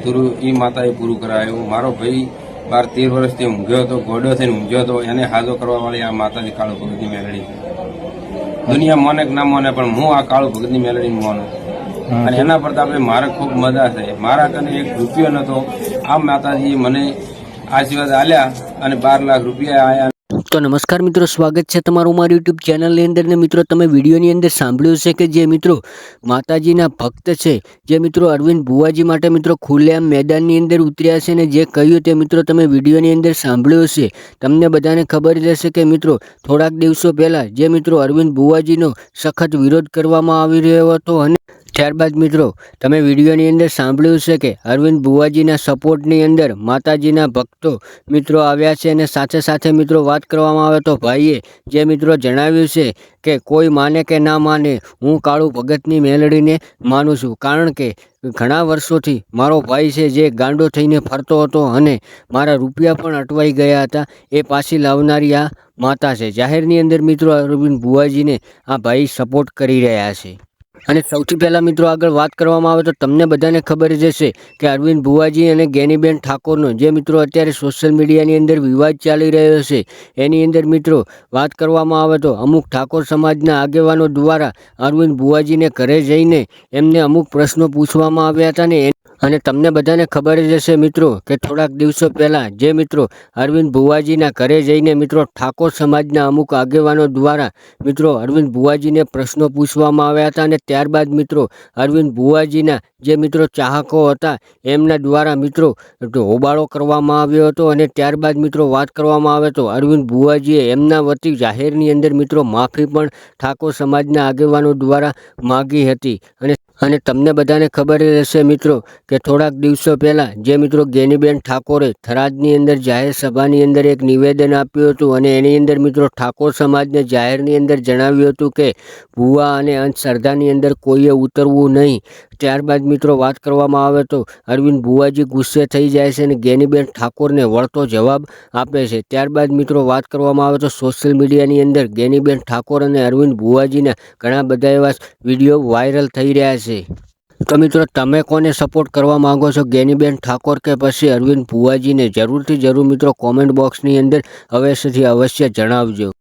અધૂરું એ માતાએ પૂરું કરાયું। મારો ભાઈ 12-13 વર્ષથી ઊંઘ્યો હતો, ગોડો થઈને ઊંઘ્યો હતો, એને હાજો કરવા વાળી આ માતાજી કાળુ ભગતની મેલડી છે। દુનિયા મોને કે ના મોને પણ હું આ કાળુ ભગતની મેલડીને મોનું અને એના પર આપણે મારે ખૂબ મજા છે। મારા કને 1 રૂપિયો નતો, આ માતાજીએ મને આશીર્વાદ આલ્યા અને 12 લાખ રૂપિયા આયા। તો નમસ્કાર મિત્રો, સ્વાગત છે તમારું મારી યુટ્યુબ ચેનલની અંદર ને મિત્રો તમે વિડીયોની અંદર સાંભળ્યું છે કે જે મિત્રો માતાજીના ભક્ત છે, જે મિત્રો અરવિંદ ભુવાજી માટે મિત્રો ખુલ્લેઆમ મેદાનની અંદર ઉતર્યા છે ને જે કહ્યું તે મિત્રો તમે વિડીયોની અંદર સાંભળ્યું છે। તમને બધાને ખબર જ હશે કે મિત્રો થોડાક દિવસો પહેલાં જે મિત્રો અરવિંદ ભુવાજીનો સખત વિરોધ કરવામાં આવી રહ્યો હતો અને ત્યારબાદ મિત્રો તમે વિડીયોની અંદર સાંભળ્યું છે કે અરવિંદ ભુવાજીના સપોર્ટની અંદર માતાજીના ભક્તો મિત્રો આવ્યા છે અને સાથે સાથે મિત્રો વાત કરવામાં આવે તો ભાઈએ જે મિત્રો જણાવ્યું છે કે કોઈ માને કે ના માને હું કાળુ ભગતની મેલડીને માનું છું, કારણ કે ઘણા વર્ષોથી મારો ભાઈ છે જે ગાંડો થઈને ફરતો હતો અને મારા રૂપિયા પણ અટવાઈ ગયા હતા, એ પાછી લાવનારી આ માતા છે। જાહેરની અંદર મિત્રો અરવિંદ ભુવાજીને આ ભાઈ સપોર્ટ કરી રહ્યા છે। અને સૌથી પહેલાં મિત્રો આગળ વાત કરવામાં આવે તો તમને બધાને ખબર જ હશે કે અરવિંદ ભુવાજી અને ગેનીબેન ઠાકોરનો જે મિત્રો અત્યારે સોશિયલ મીડિયાની અંદર વિવાદ ચાલી રહ્યો છે, એની અંદર મિત્રો વાત કરવામાં આવે તો અમુક ઠાકોર સમાજના આગેવાનો દ્વારા અરવિંદ ભુવાજીને ઘરે જઈને એમને અમુક પ્રશ્નો પૂછવામાં આવ્યા હતા ને અને તમને બધાને ખબર જ હશે મિત્રો કે થોડાક દિવસો પહેલાં જે મિત્રો અરવિંદ ભુવાજીના ઘરે જઈને મિત્રો ઠાકોર સમાજના અમુક આગેવાનો દ્વારા મિત્રો અરવિંદ ભુવાજીને પ્રશ્નો પૂછવામાં આવ્યા હતા અને ત્યારબાદ મિત્રો અરવિંદ ભુવાજીના જે મિત્રો ચાહકો હતા એમના દ્વારા મિત્રો હોબાળો કરવામાં આવ્યો હતો અને ત્યારબાદ મિત્રો વાત કરવામાં આવે તો અરવિંદ ભુવાજીએ એમના વતી જાહેરની અંદર મિત્રો માફી પણ ઠાકોર સમાજના આગેવાનો દ્વારા માગી હતી। અને તમને બધાને ખબર જ હશે મિત્રો કે થોડાક દિવસો પહેલાં જે મિત્રો ગેનીબેન ઠાકોરે થરાદની અંદર જાહેર સભાની અંદર એક નિવેદન આપ્યું હતું અને એની અંદર મિત્રો ઠાકોર સમાજને જાહેરની અંદર જણાવ્યું હતું કે ભુવા અને અંધશ્રદ્ધાની અંદર કોઈએ ઉતરવું નહીં। ત્યારબાદ મિત્રો વાત કરવામાં આવે તો અરવિંદ ભુવાજી ગુસ્સે થઈ જાય છે અને ગેનીબેન ઠાકોરને વળતો જવાબ આપે છે। ત્યારબાદ મિત્રો વાત કરવામાં આવે તો સોશિયલ મીડિયાની અંદર ગેનીબેન ઠાકોર અને અરવિંદ ભુવાજીના ઘણા બધા એવા વિડીયો વાયરલ થઈ રહ્યા છે। તો મિત્રો તમે કોને સપોર્ટ કરવા માંગો છો, ગેનીબેન ઠાકોર કે પછી અરવિંદ ભુવાજીને? જરૂરથી જરૂર મિત્રો કોમેન્ટ બોક્સની અંદર અવશ્યથી અવશ્ય જણાવજો।